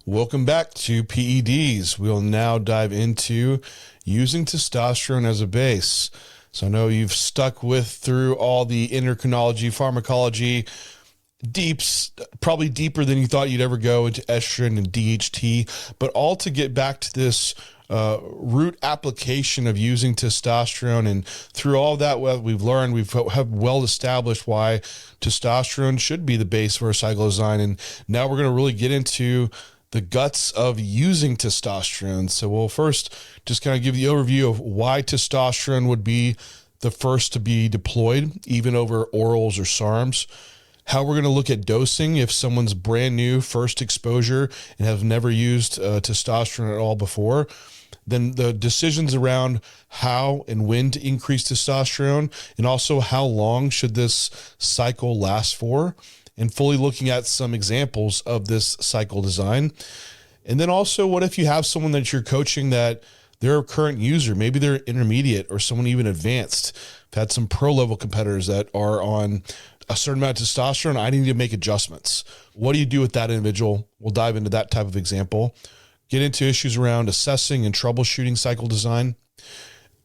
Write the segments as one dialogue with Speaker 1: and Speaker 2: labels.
Speaker 1: Welcome back to PEDs. We'll now dive into using testosterone as a base. So I know you've stuck through all the endocrinology, pharmacology, probably deeper than you thought you'd ever go into estrogen and DHT, but all to get back to this root application of using testosterone. And through all that, what we've learned, have well established why testosterone should be the base for a cycle design. And now we're going to really get into the guts of using testosterone. So we'll first just kind of give the overview of why testosterone would be the first to be deployed, even over orals or SARMs. How we're going to look at dosing if someone's brand new, first exposure, and have never used testosterone at all before. Then the decisions around how and when to increase testosterone, and also how long should this cycle last for, and fully looking at some examples of this cycle design. And then also, what if you have someone that you're coaching that they're a current user, maybe they're intermediate or someone even advanced. I've had some pro level competitors that are on a certain amount of testosterone. I need to make adjustments. What do you do with that individual? We'll dive into that type of example. Get into issues around assessing and troubleshooting cycle design.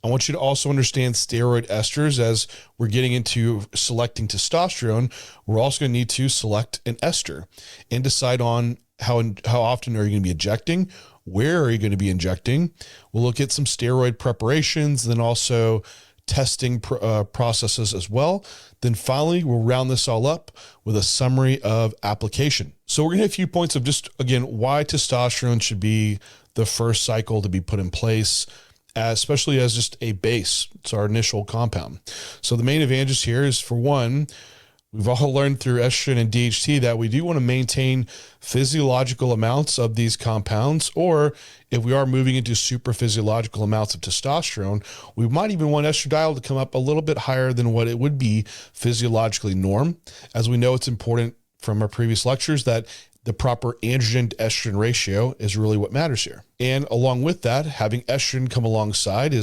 Speaker 1: I want you to also understand steroid esters. As we're getting into selecting testosterone, we're also going to need to select an ester and decide on how often are you going to be injecting, where are you going to be injecting. We'll look at some steroid preparations, then also testing processes as well. Then finally, we'll round this all up with a summary of application. So we're going to hit a few points of just, again, why testosterone should be the first cycle to be put in place, especially as just a base. It's our initial compound. So the main advantages here is, for one, we've all learned through estrogen and DHT that we do want to maintain physiological amounts of these compounds, or if we are moving into super physiological amounts of testosterone, we might even want estradiol to come up a little bit higher than what it would be physiologically norm. As we know, it's important from our previous lectures that the proper androgen to estrogen ratio is really what matters here. And along with that, having estrogen come alongside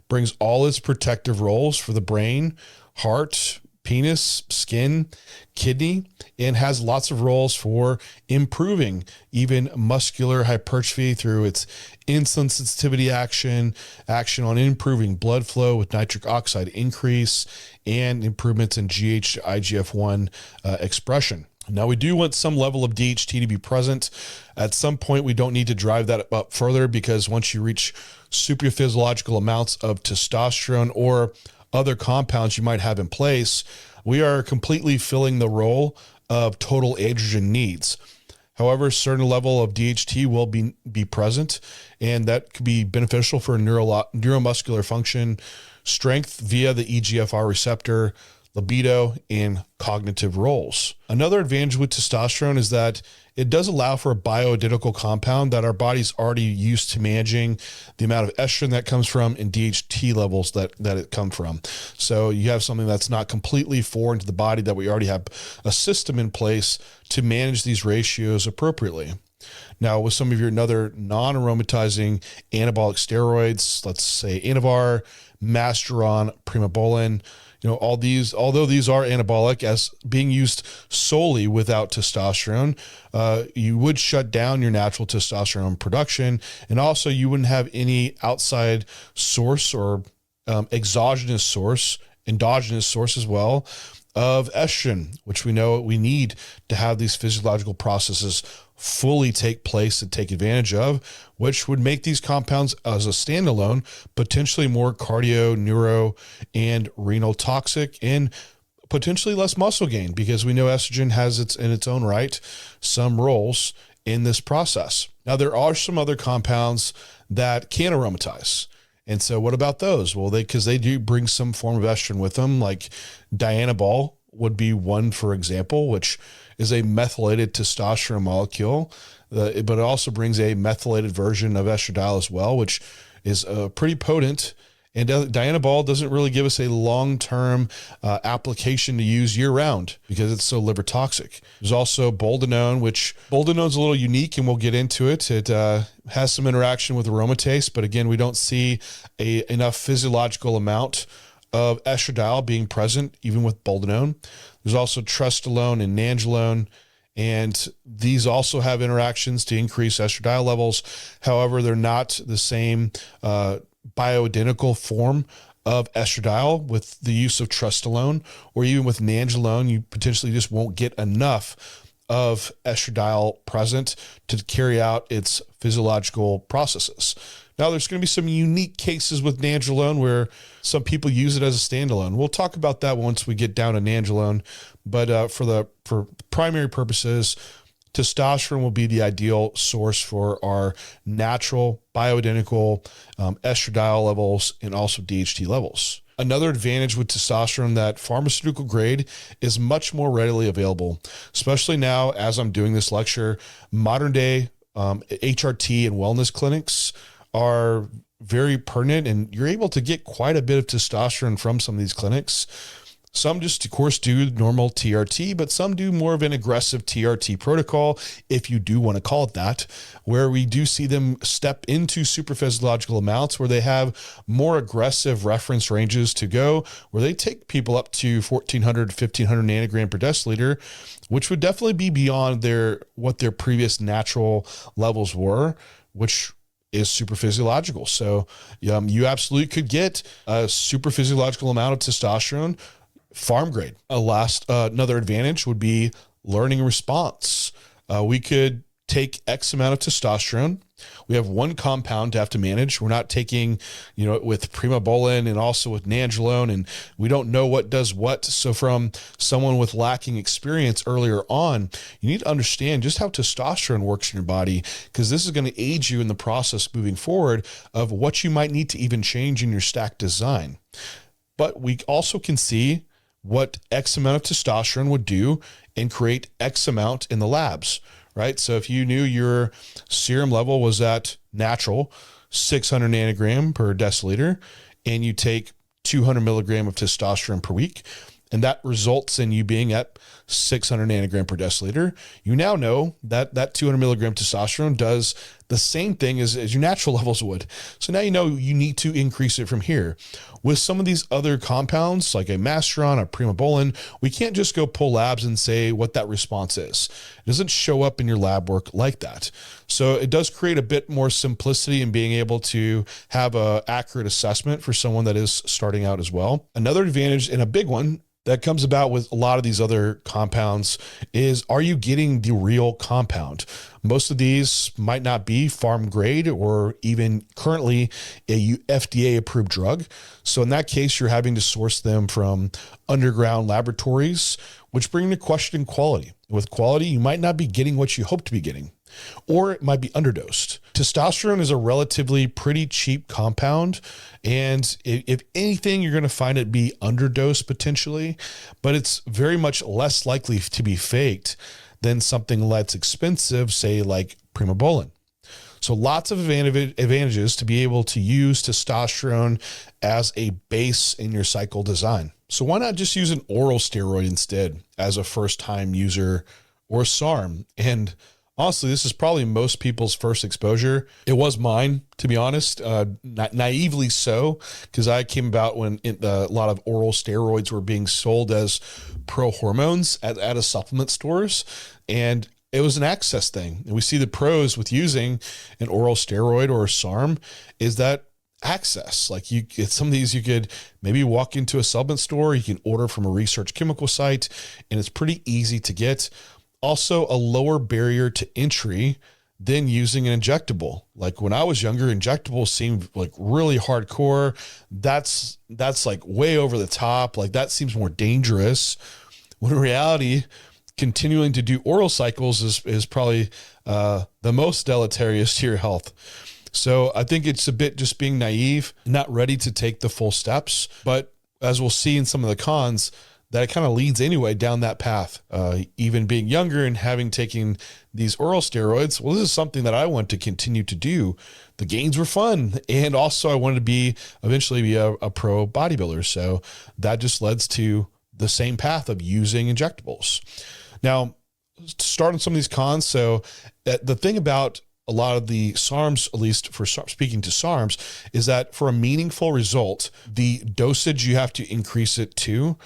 Speaker 1: brings all its protective roles for the brain, heart, penis, skin, kidney, and has lots of roles for improving even muscular hypertrophy through its insulin sensitivity action on improving blood flow with nitric oxide increase, and improvements in IGF-1 expression. Now, we do want some level of DHT to be present. At some point, we don't need to drive that up further, because once you reach super physiological amounts of testosterone or other compounds you might have in place, we are completely filling the role of total androgen needs. However, a certain level of DHT will be present, and that could be beneficial for neuromuscular function, strength via the EGFR receptor, libido, and cognitive roles. Another advantage with testosterone is that it does allow for a bioidentical compound that our body's already used to managing the amount of estrogen that comes from and DHT levels that it come from. So you have something that's not completely foreign to the body, that we already have a system in place to manage these ratios appropriately. Now, with some of your other non-aromatizing anabolic steroids, let's say Anavar, Masteron, Primobolan, all these, although these are anabolic, as being used solely without testosterone, you would shut down your natural testosterone production, and also you wouldn't have any outside source or endogenous source as well of estrogen, which we know we need to have these physiological processes fully take place and take advantage of, which would make these compounds as a standalone potentially more cardio, neuro, and renal toxic, and potentially less muscle gain, because we know estrogen has in its own right some roles in this process. Now, there are some other compounds that can aromatize. And so what about those? Well, because they do bring some form of estrogen with them, like dianabol would be one, for example, which is a methylated testosterone molecule, but it also brings a methylated version of estradiol as well, which is pretty potent. And dianabol doesn't really give us a long-term application to use year-round because it's so liver toxic. There's also boldenone, which boldenone's a little unique, and we'll get into it. It has some interaction with aromatase, but again, we don't see enough physiological amount of estradiol being present even with boldenone. There's also trestolone and nandrolone, And these also have interactions to increase estradiol levels. However, they're not the same bioidentical form of estradiol. With the use of trustolone or even with nandrolone, you potentially just won't get enough of estradiol present to carry out its physiological processes. Now, there's going to be some unique cases with nandrolone where some people use it as a standalone. We'll talk about that once we get down to nandrolone, but for primary purposes, testosterone will be the ideal source for our natural bioidentical estradiol levels and also DHT levels. Another advantage with testosterone that pharmaceutical grade is much more readily available, especially now as I'm doing this lecture. Modern day HRT and wellness clinics are very pertinent, and you're able to get quite a bit of testosterone from some of these clinics. Some just, of course, do normal TRT, but some do more of an aggressive TRT protocol, if you do want to call it that, where we do see them step into supraphysiological amounts where they have more aggressive reference ranges to go, where they take people up to 1,400, 1,500 nanogram per deciliter, which would definitely be beyond what their previous natural levels were, which is super physiological. So you absolutely could get a super physiological amount of testosterone farm grade. Another advantage would be learning response. We could take X amount of testosterone. We have one compound to have to manage. We're not taking, with primobolan and also with nandrolone, and we don't know what does what. So from someone with lacking experience earlier on, you need to understand just how testosterone works in your body, because this is going to aid you in the process moving forward of what you might need to even change in your stack design. But we also can see what X amount of testosterone would do and create X amount in the labs, right? So if you knew your serum level was at natural 600 nanogram per deciliter, and you take 200 milligram of testosterone per week, and that results in you being at 600 nanogram per deciliter, you now know that that 200 milligram testosterone does the same thing as your natural levels would. So now you know you need to increase it from here. With some of these other compounds, like a masteron, a primobolan, we can't just go pull labs and say what that response is. It doesn't show up in your lab work like that. So it does create a bit more simplicity in being able to have an accurate assessment for someone that is starting out as well. Another advantage, and a big one, that comes about with a lot of these other compounds is, are you getting the real compound? Most of these might not be farm grade or even currently a FDA approved drug. So in that case, you're having to source them from underground laboratories, which bring into question quality. With quality, you might not be getting what you hope to be getting, or it might be underdosed. Testosterone is a relatively pretty cheap compound, and if anything, you're going to find it be underdosed potentially, but it's very much less likely to be faked than something that's expensive, say like primobolan. So lots of advantages to be able to use testosterone as a base in your cycle design. So why not just use an oral steroid instead as a first-time user, or SARM? And honestly, this is probably most people's first exposure. It was mine, to be honest, naively so, because I came about when a lot of oral steroids were being sold as pro-hormones at a supplement stores, and it was an access thing. And we see the pros with using an oral steroid or a SARM is that access. Like some of these you could maybe walk into a supplement store, you can order from a research chemical site, and it's pretty easy to get. Also a lower barrier to entry than using an injectable. Like when I was younger, injectables seemed like really hardcore. That's like way over the top. Like that seems more dangerous. When in reality, continuing to do oral cycles is probably the most deleterious to your health. So I think it's a bit just being naive, not ready to take the full steps. But as we'll see in some of the cons, that it kind of leads anyway down that path. Even being younger and having taken these oral steroids, well, this is something that I want to continue to do. The gains were fun. And also I wanted to eventually be a pro bodybuilder. So that just leads to the same path of using injectables. Now, to start on some of these cons. So the thing about a lot of the SARMs, at least for speaking to SARMs, is that for a meaningful result, the dosage you have to increase it to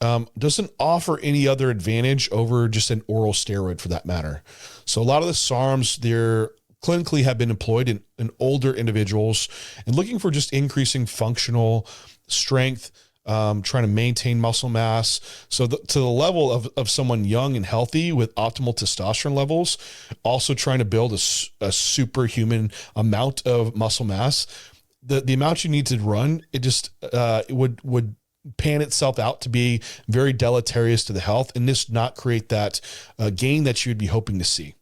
Speaker 1: doesn't offer any other advantage over just an oral steroid for that matter. So a lot of the SARMs, they're clinically have been employed in older individuals and looking for just increasing functional strength, trying to maintain muscle mass. So to the level of someone young and healthy with optimal testosterone levels, also trying to build a superhuman amount of muscle mass. The amount you need to run, it would pan itself out to be very deleterious to the health and this not create that gain that you would be hoping to see.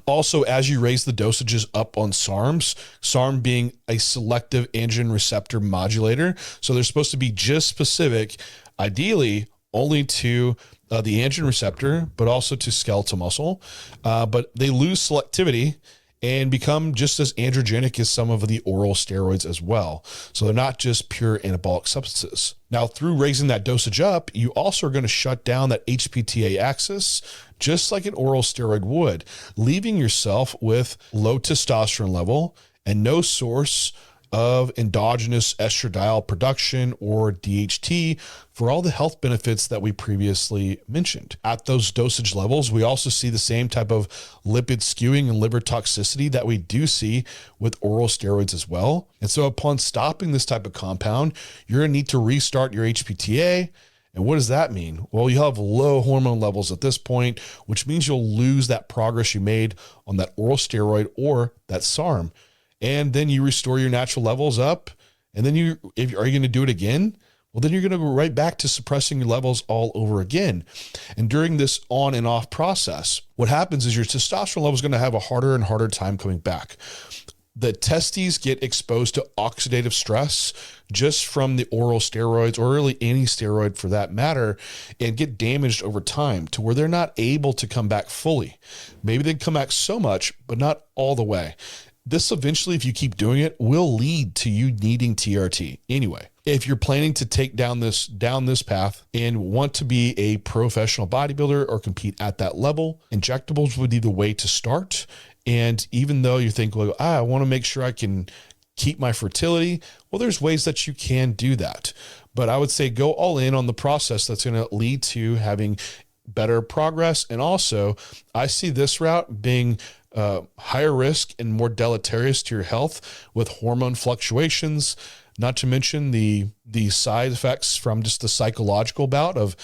Speaker 1: Also, as you raise the dosages up on SARMs, SARM being a selective androgen receptor modulator, so they're supposed to be just specific, ideally only to the androgen receptor, but also to skeletal muscle, but they lose selectivity and become just as androgenic as some of the oral steroids as well. So they're not just pure anabolic substances. Now, through raising that dosage up, you also are going to shut down that HPTA axis, just like an oral steroid would, leaving yourself with low testosterone level and no source of endogenous estradiol production or DHT for all the health benefits that we previously mentioned. At those dosage levels, we also see the same type of lipid skewing and liver toxicity that we do see with oral steroids as well. And so upon stopping this type of compound, you're going to need to restart your HPTA. And what does that mean? Well, you have low hormone levels at this point, which means you'll lose that progress you made on that oral steroid or that SARM. And then you restore your natural levels up. And then are you going to do it again? Well, then you're going to go right back to suppressing your levels all over again. And during this on and off process, what happens is your testosterone level is going to have a harder and harder time coming back. The testes get exposed to oxidative stress just from the oral steroids or really any steroid for that matter and get damaged over time to where they're not able to come back fully. Maybe they come back so much, but not all the way. This eventually, if you keep doing it, will lead to you needing TRT. Anyway, if you're planning to take down this path and want to be a professional bodybuilder or compete at that level, injectables would be the way to start. And even though you think, well, I want to make sure I can keep my fertility, well, there's ways that you can do that. But I would say go all in on the process that's going to lead to having better progress. And also, I see this route being higher risk and more deleterious to your health with hormone fluctuations, not to mention the side effects from just the psychological bout of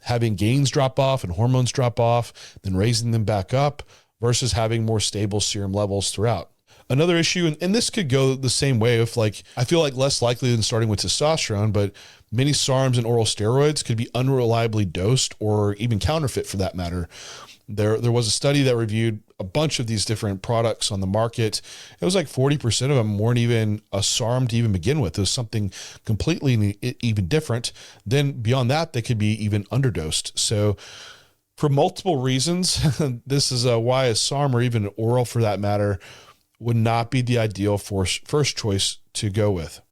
Speaker 1: having gains drop off and hormones drop off, then raising them back up versus having more stable serum levels throughout. Another issue, and this could go the same way if I feel like less likely than starting with testosterone, but many SARMs and oral steroids could be unreliably dosed or even counterfeit for that matter. There was a study that reviewed a bunch of these different products on the market. It was like 40% of them weren't even a SARM to even begin with. It was something completely even different. Then beyond that, they could be even underdosed. So for multiple reasons, this is why a SARM or even an oral for that matter would not be the ideal first choice to go with.